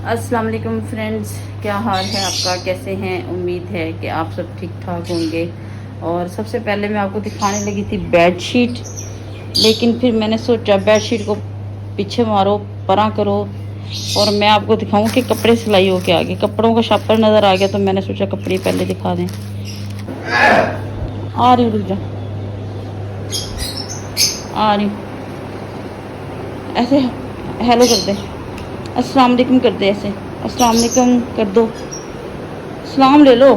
अस्सलाम वालेकुम फ्रेंड्स, क्या हाल है आपका? कैसे हैं? उम्मीद है कि आप सब ठीक ठाक होंगे। और सबसे पहले मैं आपको दिखाने लगी थी बेडशीट, लेकिन फिर मैंने सोचा बेडशीट को पीछे मारो, परा करो और मैं आपको दिखाऊं कि कपड़े सिलाई हो के आगे। कपड़ों का शापर नज़र आ गया तो मैंने सोचा कपड़े पहले दिखा दें। आ रही, रुक जा, आ रही। ऐसे हेलो कर दे, अस्सलाम वालेकुम कर दे, ऐसे अस्सलाम वालेकुम कर दो, सलाम ले लो,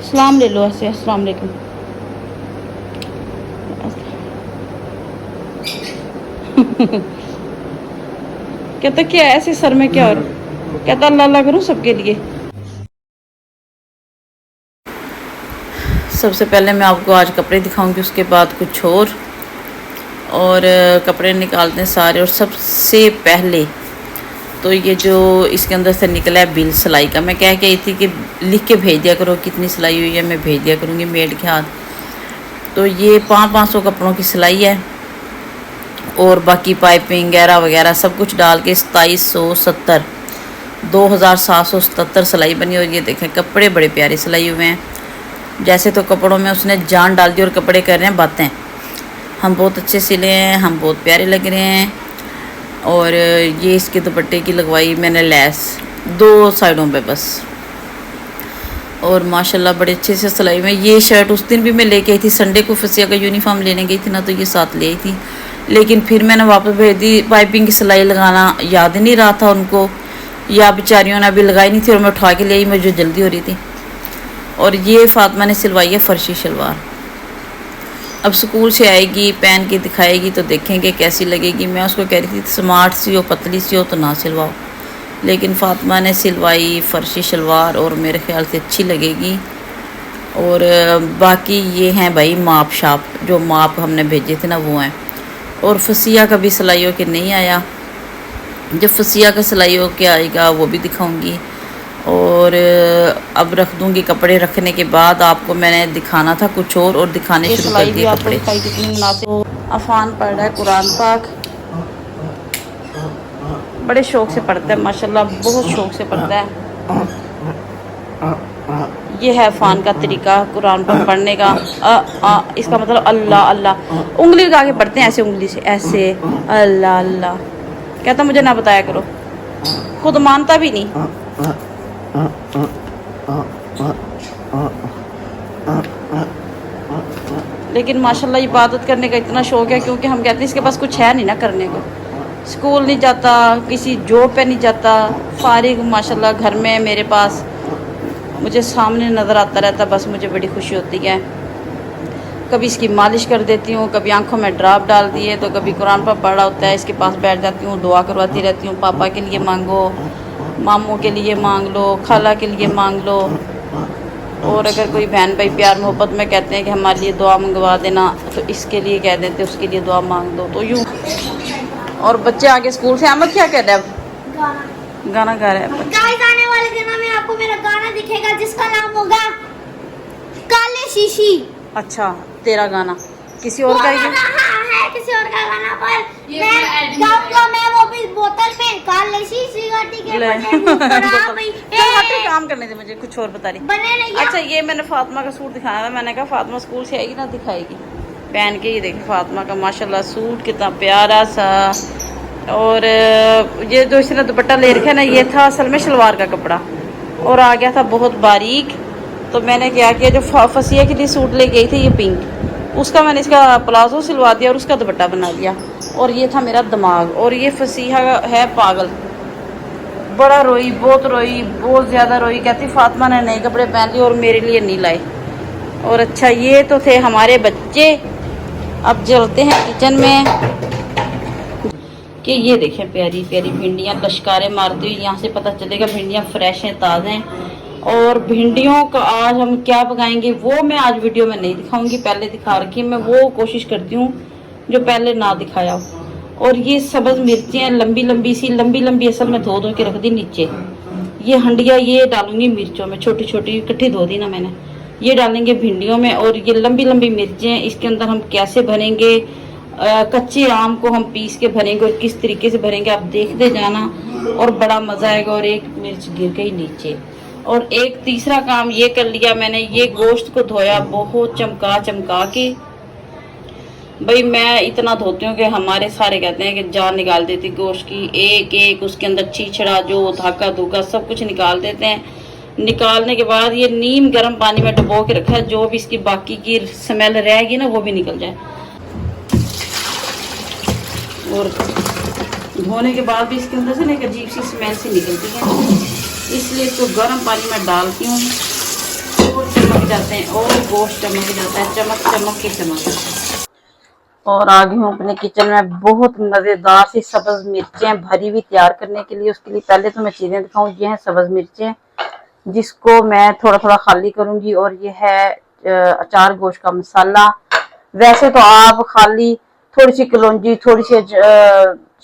सलाम ले लो, ऐसे अस्सलाम वालेकुम। कहता क्या ऐसे सर में क्या? और कहता अल्लाह अल्लाह करूँ सबके लिए। सबसे पहले मैं आपको आज कपड़े दिखाऊंगी, उसके बाद कुछ और कपड़े निकालते हैं सारे। और सबसे पहले तो ये जो इसके अंदर से निकला है बिल सिलाई का, मैं कह के आई थी कि लिख के भेज दिया करो कितनी सिलाई हुई है, मैं भेज दिया करूँगी मेड के हाथ। तो ये 500 कपड़ों की सिलाई है और बाकी पाइपिंग वगैरह वगैरह सब कुछ डाल के 2770 2777 सिलाई बनी। और ये देखें कपड़े बड़े प्यारे सिलाई हुए हैं। जैसे तो कपड़ों में उसने जान डाल दी और कपड़े कर रहे हैं बातें। हम बहुत अच्छे सिले हैं, हम बहुत प्यारे लग रहे हैं। और ये इसके दुपट्टे की लगवाई मैंने लैस 2 साइडों पे बस। और माशाल्लाह बड़े अच्छे से सिलाई में। ये शर्ट उस दिन भी मैं लेके आई थी, संडे को फसिया का यूनिफॉर्म लेने गई थी ना, तो ये साथ ले आई थी, लेकिन फिर मैंने वापस भेज दी। पाइपिंग की सिलाई लगाना याद नहीं रहा था उनको, या बेचारियों ने अभी लगाई नहीं थी और मैं उठा के ले आई, मुझे जल्दी हो रही थी। और ये फातिमा ने सिलवाई है फर्शी शलवार। अब स्कूल से आएगी, पहन के दिखाएगी तो देखेंगे कैसी लगेगी। मैं उसको कह रही थी स्मार्ट सी हो, पतली सी हो तो ना सिलवाओ, लेकिन फातिमा ने सिलवाई फर्शी शलवार और मेरे ख्याल से अच्छी लगेगी। और बाकी ये हैं भाई माप शाप, जो माप हमने भेजे थे ना वो हैं। और फसिया का भी सिलाई हो के नहीं आया, जब फसिया का सिलाई हो के आएगा वो भी दिखाऊंगी। और अब रख दूंगी कपड़े। रखने के बाद आपको मैंने दिखाना था कुछ और दिखाने शुरू कर दिए कपड़े। अफान पढ़ रहा है कुरान पाक, बड़े शौक से पढ़ता है माशाल्लाह, बहुत शौक से पढ़ता है। ये है अफान का तरीका कुरान पाक पढ़ने का। इसका मतलब अल्लाह अल्लाह, उंगली लगा के पढ़ते हैं ऐसे, उंगली से ऐसे अल्लाह अल्लाह। कहता मुझे ना बताया करो, खुद मानता भी नहीं। लेकिन माशाल्लाह इबादत करने का इतना शौक है, क्योंकि हम कहते हैं इसके पास कुछ है नहीं ना करने को। स्कूल नहीं जाता, किसी जॉब पे नहीं जाता, फारिग माशाल्लाह घर में मेरे पास मुझे सामने नज़र आता रहता, बस मुझे बड़ी खुशी होती है। कभी इसकी मालिश कर देती हूँ, कभी आंखों में ड्रॉप डाल दिए, तो कभी कुरान पर पढ़ा होता है इसके पास बैठ जाती हूँ, दुआ करवाती रहती हूँ। पापा के लिए मांगो, मामू के लिए मांग लो, खाला के लिए मांग लो। और अगर कोई बहन भाई प्यार मोहब्बत में कहते हैं कि हमारे लिए दुआ मंगवा देना, तो इसके लिए कह देते उसके लिए दुआ मांग दो, तो यूँ। और बच्चे आगे स्कूल से अहमद क्या कह रहे हैं? गाना गा रहे हैं। गाइस आने वाले दिनों में आपको मेरा गाना दिखेगा जिसका नाम होगा काले शीशी। अच्छा, तेरा गाना किसी और का है किसी और का गाना, पर मैं गाऊंगा, मैं वो भी बोतल में काले शीशी गाटी के काम करने दे मुझे, कुछ और बता रही बने नहीं। अच्छा, ये मैंने फातिमा का सूट दिखाया था, मैंने कहा फातिमा स्कूल से आएगी ना दिखाएगी पहन के। ये देखिए फातिमा का माशाल्लाह सूट कितना प्यारा सा। और ये जो इसने दुपट्टा ले रखा है ना, ये था असल में शलवार का कपड़ा और आ गया था बहुत बारीक। तो मैंने क्या किया, जो फसिया के लिए सूट ले गई थी ये पिंक, उसका मैंने इसका प्लाजो सिलवा दिया और उसका दुपट्टा बना दिया। और ये था मेरा दिमाग। और ये फसीहा है पागल, बड़ा रोई, बहुत ज़्यादा रोई। कहती फातिमा ने नए कपड़े पहन लिए और मेरे लिए नहीं लाए। और अच्छा, ये तो थे हमारे बच्चे। अब चलते हैं किचन में कि ये देखें प्यारी प्यारी भिंडियाँ लश्कारे मारती हुई। यहाँ से पता चलेगा भिंडियाँ फ्रेश हैं, ताज़ा हैं। और भिंडियों का आज हम क्या पकाएंगे वो मैं आज वीडियो में नहीं दिखाऊंगी, पहले दिखा रखी है। मैं वो कोशिश करती हूँ जो पहले ना दिखाया हो। और ये सब्ज़ मिर्चें लंबी लंबी असल में धो के रख दी नीचे। ये हंडिया ये डालूंगी मिर्चों में, छोटी छोटी इकट्ठी धो दी ना मैंने, ये डालेंगे भिंडियों में। और ये लंबी मिर्चें इसके अंदर हम कैसे भरेंगे, कच्चे आम को हम पीस के भरेंगे और किस तरीके से भरेंगे आप देखते जाना। और बड़ा मजा आएगा। और एक मिर्च गिर गई नीचे। और एक तीसरा काम ये कर लिया मैंने, ये गोश्त को धोया बहुत चमका चमका के। भाई मैं इतना धोती हूँ कि हमारे सारे कहते हैं कि जान निकाल देती गोश्त की, एक एक उसके अंदर छीछड़ा जो धागा धूगा सब कुछ निकाल देते हैं। निकालने के बाद ये नीम गर्म पानी में डुबो के रखा है, जो भी इसकी बाकी की स्मेल रहेगी ना वो भी निकल जाए। और धोने के बाद भी इसके अंदर से ना एक अजीब सी स्मेल सी निकलती है, इसलिए इसको गर्म पानी में डालती हूँ और चमक जाते हैं और गोश्त चमक जाता है, चमक चमक के चमक। और आ गई हूँ अपने किचन में बहुत मज़ेदार सी सब्ज मिर्चें भरी हुई तैयार करने के लिए। उसके लिए पहले तो मैं चीज़ें दिखाऊँ। ये है सब्ज मिर्चें जिसको मैं थोड़ा थोड़ा खाली करूँगी। और ये है अचार गोश्त का मसाला। वैसे तो आप खाली थोड़ी सी कलौंजी, थोड़ी सी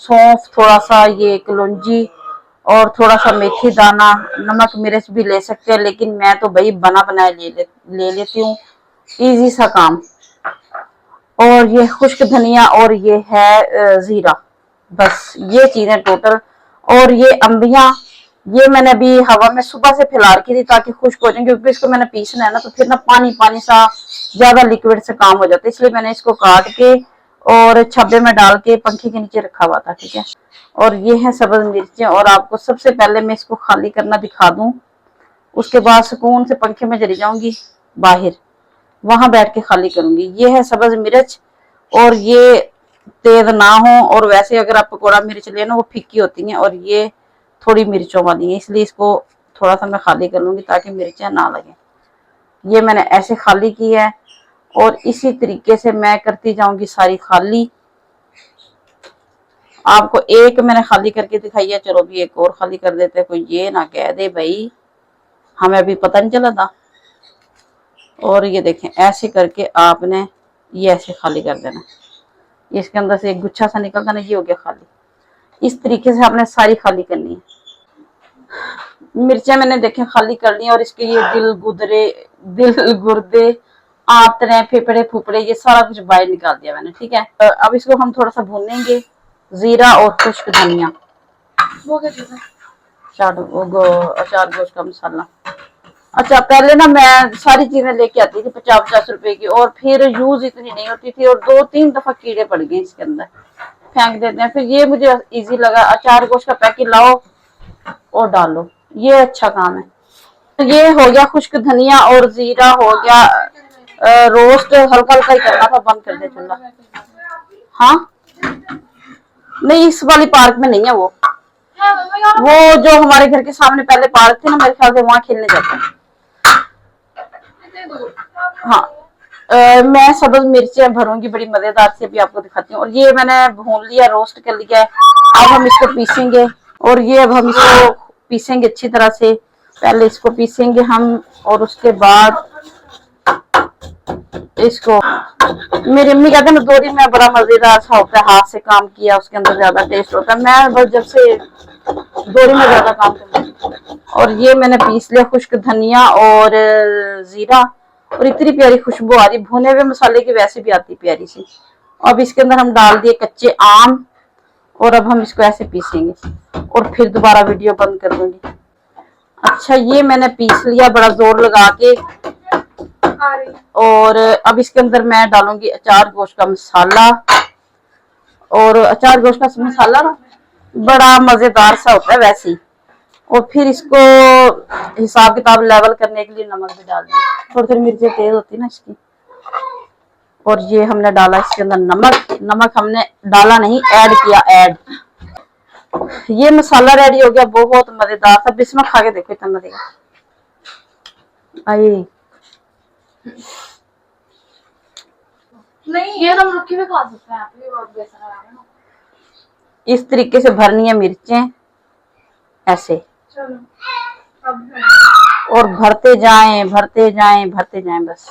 सौंफ, थोड़ा सा ये कलौंजी और थोड़ा सा मेथी दाना, नमक मिर्च भी ले सकते हैं, लेकिन मैं तो भाई बना बनाया ले लेती हूँ, इजी सा काम। और ये खुश्क धनिया और ये है जीरा, बस ये चीजें टोटल। और ये अम्बियां, ये मैंने अभी हवा में सुबह से फैला रखी थी ताकि खुश्क हो जाए, क्योंकि इसको मैंने पीसना है ना, तो फिर ना पानी पानी सा ज्यादा लिक्विड से काम हो जाता है, इसलिए मैंने इसको काट के और छब्बे में डाल के पंखे के नीचे रखा हुआ था। ठीक है। और ये है सब्ज मिर्चें। और आपको सबसे पहले मैं इसको खाली करना दिखा दूं, उसके बाद सुकून से पंखे में चली जाऊंगी बाहर, वहां बैठ के खाली करूंगी। ये है सब्ज मिर्च और ये तेज ना हो, और वैसे अगर आप पकौड़ा मिर्च लेना वो फीकी होती हैं, और ये थोड़ी मिर्चों वाली है, इसलिए इसको थोड़ा सा मैं खाली कर लूंगी ताकि मिर्चें ना लगे। ये मैंने ऐसे खाली की है और इसी तरीके से मैं करती जाऊंगी सारी खाली। आपको एक मैंने खाली करके दिखाई है, चलो भी एक और खाली कर देते हैं, कोई ये ना कह दे भाई हमें अभी पता नहीं चला था। और ये देखें ऐसे करके आपने ये ऐसे खाली कर देना, इसके अंदर से एक गुच्छा सा निकलता ना, ये हो गया खाली। इस तरीके से आपने सारी खाली करनी है। मिर्चें मैंने देखें खाली कर ली, और इसके ये दिल गुर्दे आंतरे फेफड़े फुफड़े ये सारा कुछ बाहर निकाल दिया मैंने। ठीक है। अब इसको हम थोड़ा सा भूनेंगे, जीरा और खुश्क धनिया, अचार गोश्त का मसाला। अच्छा पहले ना मैं सारी चीजें लेके आती थी 50-50 रुपए की, और फिर यूज इतनी नहीं होती थी, और 2-3 दफा कीड़े पड़ गए इसके अंदर, फेंक देते हैं। फिर ये मुझे इजी लगा, अचार गोश्त का पैकेट लाओ और डालो, ये अच्छा काम है। तो ये हो गया खुश्क धनिया और जीरा हो गया रोस्ट, हल्का हल्का ही करना था, बंद कर दे चूल्हा। हाँ नहीं, इस वाली पार्क में नहीं है, वो जो हमारे घर के सामने पहले पार्क थे ना, मेरे ख्याल से वहां खेलने जाते हैं। हाँ मैं सब्ज मिर्चें भरूंगी बड़ी मजेदार से, अभी आपको दिखाती हूँ। और ये मैंने भून लिया, रोस्ट कर लिया है। अब हम इसको पीसेंगे, और ये अब हम इसको पीसेंगे अच्छी तरह से। पहले इसको पीसेंगे हम, और उसके बाद इसको, मेरी अम्मी कहते हैं दोरी में बड़ा मजेदार सा होता है, हाथ से काम किया उसके अंदर ज्यादा टेस्ट होता है। मैं बस जब से दोरी में ज्यादा काम करती। और ये मैंने पीस लिया खुश्क धनिया और जीरा, और इतनी प्यारी खुशबू आ रही, भुने हुए मसाले की वैसे भी आती प्यारी सी। अब इसके अंदर हम डाल दिए कच्चे आम, और अब हम इसको ऐसे पीसेंगे, और फिर दोबारा वीडियो बंद कर दूंगी। अच्छा ये मैंने पीस लिया बड़ा जोर लगा के, और अब इसके अंदर मैं डालूंगी अचार गोश्त का मसाला। और अचार गोश्त का मसाला ना बड़ा मजेदार सा होता है वैसे ही। और फिर इसको हिसाब किताब लेवल करने के लिए नमक भी डाल दें, थोड़ी थोड़ी मिर्चें तेज होती है ना इसकी। और ये हमने डाला इसके अंदर नमक हमने डाला नहीं, ऐड किया, ऐड। ये मसाला रेडी हो गया, बहुत मजेदार सा। बिस्मिल्लाह खा के देखो, इतना मजेदार। आई नहीं, ये तो हम रुकी भी खा सकते हैं, आप भी बहुत बेसन लगा रहे हो। इस तरीके से भरनी है मिर्चें ऐसे। चलो और भरते जाएं भरते जाएं भरते जाएं बस।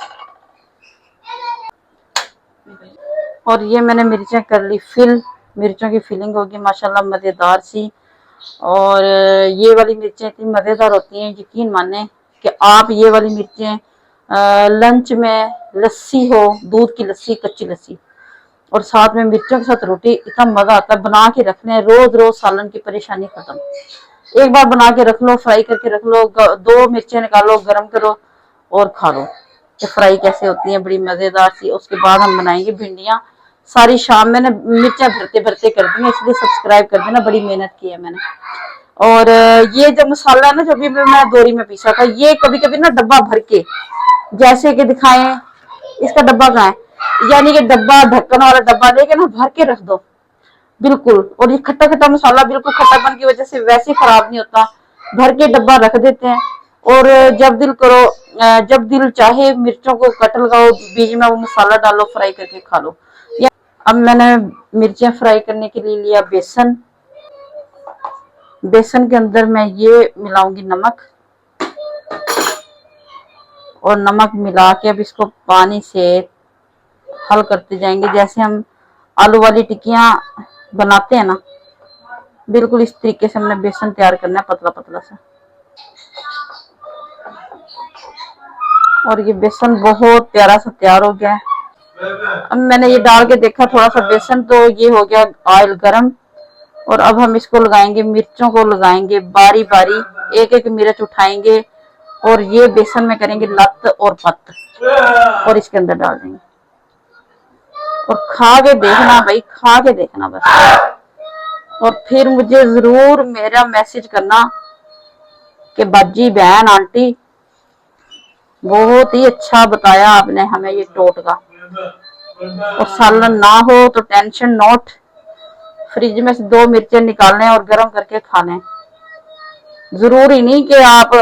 और ये मैंने मिर्चें कर ली फिल, मिर्चों की फिलिंग होगी माशाल्लाह मजेदार सी। और ये वाली मिर्चें इतनी मजेदार होती हैं, यकीन माने कि आप ये वाली मिर्चें लंच में, लस्सी हो, दूध की लस्सी, कच्ची लस्सी, और साथ में मिर्चों के साथ रोटी, इतना मजा आता है। बना के रख लें, रोज रोज सालन की परेशानी खत्म। एक बार बना के रख लो, फ्राई करके रख लो, 2 मिर्चें निकालो, गरम करो और खा लो। ये फ्राई कैसे होती है, बड़ी मजेदार सी। उसके बाद हम बनाएंगे भिंडियां। सारी शाम मैंने मिर्चा भरते भरते कर दी है, इसलिए सब्सक्राइब कर देना, बड़ी मेहनत की है मैंने। और ये जो मसाला है ना, जो भी मैं दोरी में पीसा था, ये कभी कभी ना डब्बा भर के, जैसे कि दिखाएं, इसका डब्बा कहाँ है, यानी कि डब्बा, ढक्कन वाला डब्बा लेके ना भर के रख दो बिल्कुल। और ये खट्टा खट्टा मसाला बिल्कुल खट्टापन की वजह से वैसे खराब नहीं होता, भर के डब्बा रख देते हैं। और जब दिल करो, जब दिल चाहे मिर्चों को कट लगाओ, बीच में वो मसाला डालो, फ्राई करके खा लो। अब मैंने मिर्चें फ्राई करने के लिए लिया बेसन। बेसन के अंदर मैं ये मिलाऊंगी नमक, और नमक मिला के अब इसको पानी से हल करते जाएंगे, जैसे हम आलू वाली टिक्कियां बनाते हैं ना, बिल्कुल इस तरीके से हमने बेसन तैयार करना है, पतला पतला सा। और ये बेसन बहुत प्यारा सा तैयार हो गया है। अब मैंने ये डाल के देखा थोड़ा सा बेसन, तो ये हो गया ऑयल गरम। और अब हम इसको लगाएंगे, मिर्चों को लगाएंगे बारी बारी, एक एक मिर्च उठाएंगे और ये बेसन में करेंगे लत और पत, और इसके अंदर डाल देंगे। और खा के देखना भाई, खा के देखना बस। और फिर मुझे जरूर मेरा मैसेज करना कि बाजी बहन आंटी बहुत ही अच्छा बताया आपने हमें ये टोटका। और सालन ना हो तो टेंशन नोट, फ्रिज में से 2 मिर्चें निकालने और गर्म करके खाने। जरूरी नहीं कि आप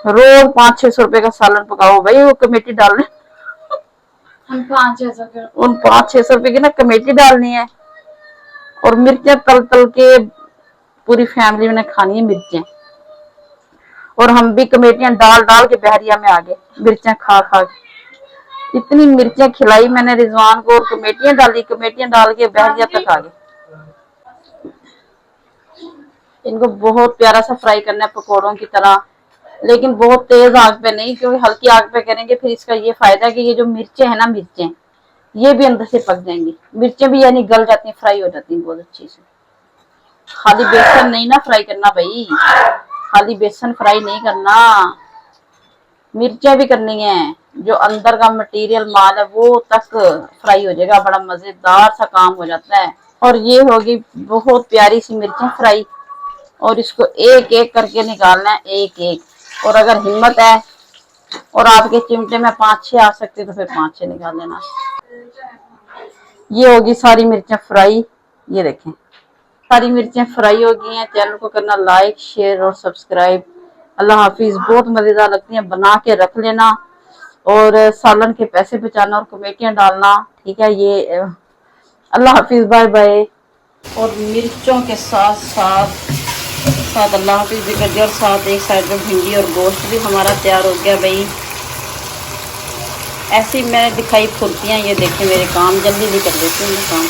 रोज 500-600 रुपए का सालन पकाओ भाई, वो कमेटी डालने, हम 500 उन 500-600 रुपए की ना कमेटी डालनी है। और मिर्चें तल तल के पूरी फैमिली ने खानी है मिर्चें। और हम भी कमेटियां डाल डाल के बहरिया में आ गए, मिर्चें खा खा के। इतनी मिर्चें खिलाई मैंने रिजवान को, और कमेटियां डाली, कमेटियां डाल के बहरिया तक आ गए। इनको बहुत प्यारा सा फ्राई करना है पकौड़ों की तरह, लेकिन बहुत तेज आग पे नहीं, क्योंकि हल्की आग पे करेंगे फिर इसका ये फायदा है कि ये जो मिर्चें है ना, मिर्चें ये भी अंदर से पक जाएंगी। मिर्चें भी यानी गल जाती हैं, फ्राई हो जाती हैं बहुत अच्छी से। खाली बेसन नहीं ना फ्राई करना भाई, खाली बेसन फ्राई नहीं करना, मिर्चें भी करनी है। जो अंदर का मटेरियल माल है वो तक फ्राई हो जाएगा, बड़ा मजेदार सा काम हो जाता है। और ये होगी बहुत प्यारी सी मिर्चें फ्राई, और इसको एक एक करके निकालना है, एक एक। और अगर हिम्मत है और आपके चिमटे में 5-6 आ सकते तो फिर 5-6 निकाल लेना। ये होगी सारी मिर्चें फ्राई, ये देखें सारी मिर्चें फ्राई हो गई हैं। चैनल को करना लाइक, शेयर और सब्सक्राइब। अल्लाह हाफिज। बहुत मजेदार लगती हैं, बना के रख लेना और सालन के पैसे बचाना और कमेटियां डालना, ठीक है। ये अल्लाह हाफिज, बाय बाय। और मिर्चों के साथ साथ अल्लाह हाफिज भी कर दिया, और साथ एक साइड में भिंडी और गोश्त भी हमारा तैयार हो गया भाई। ऐसी मैंने दिखाई फुर्तियाँ, ये देखें मेरे काम जल्दी कर देती हूँ काम।